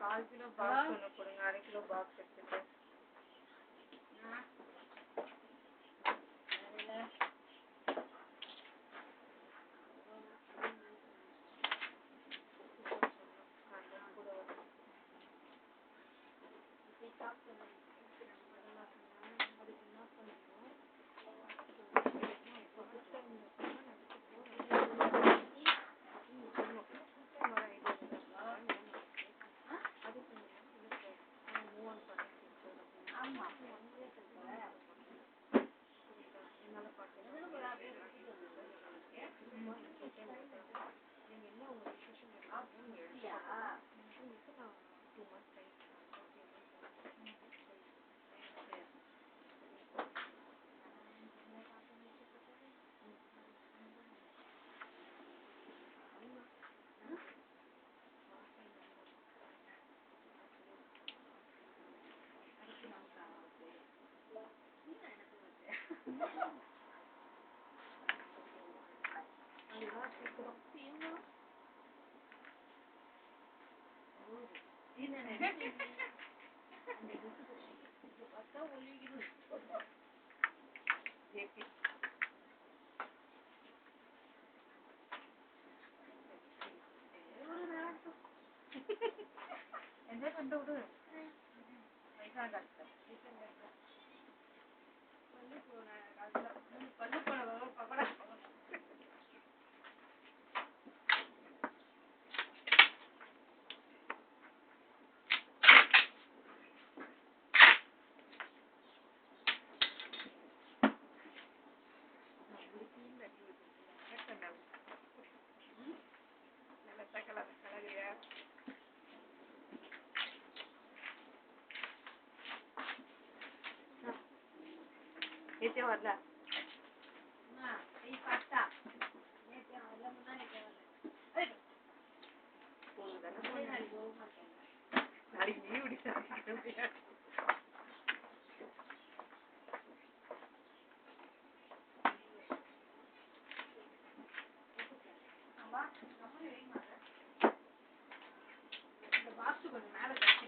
1/4 kilo box ஒன்று கொடுங்க, 1/2 kilo box எடுத்துட்டு. என்ன கண்டு விடு பல்லு போன பக்கடா நேற்றே வரல நாளைக்கு லீவ் இந்த பாக்ஸ் கொஞ்சம் மேல கட்டி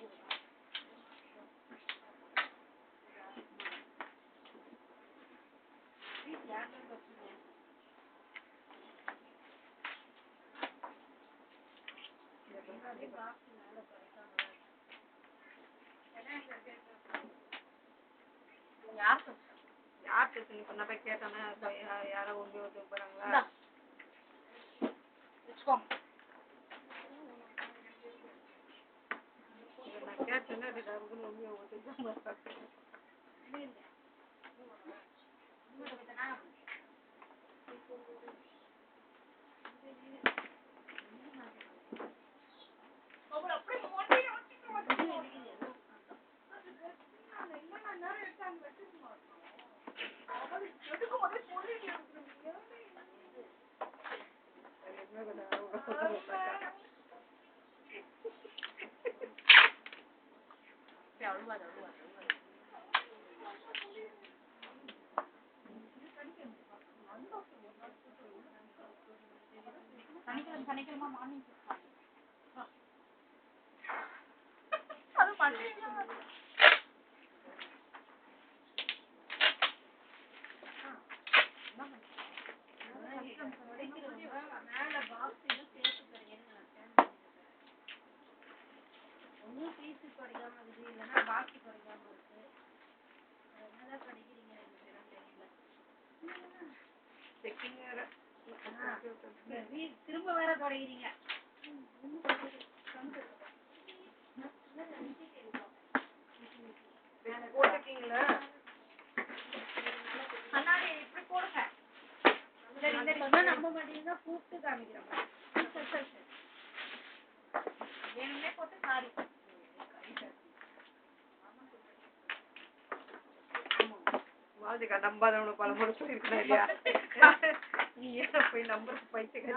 யார் இப்ப நான் போய் கேட்டானே யாரோ ஒண்ணு வந்து போறாங்களா நான் கேட்டேன்னா சனிக்கிழமை மார்னிங் அது மேல பாக்ஸ் ஒன்னும் பீஸு குறைக்காம இருக்குது, இல்லைன்னா பாக்ஸ் குறைக்காம இருக்கு. என்னதான் கிடைக்கிறீங்க தெரியல. திரும்ப வேற குறைக்கிறீங்க. போட்டுருக்கீங்களா? கண்ணாடி இப்படி போடுங்க. நம்ப மாட்டீங்கன்னா கூப்பிட்டு காமிக்கிறோம். வேணுமே போட்டு சாரி வாழ்க்கை நம்பாதவனு பல முறை சொல்லியிருக்கேன் இல்லையா? நீ ஏன் போய் நம்பருக்கு பைத்தியம்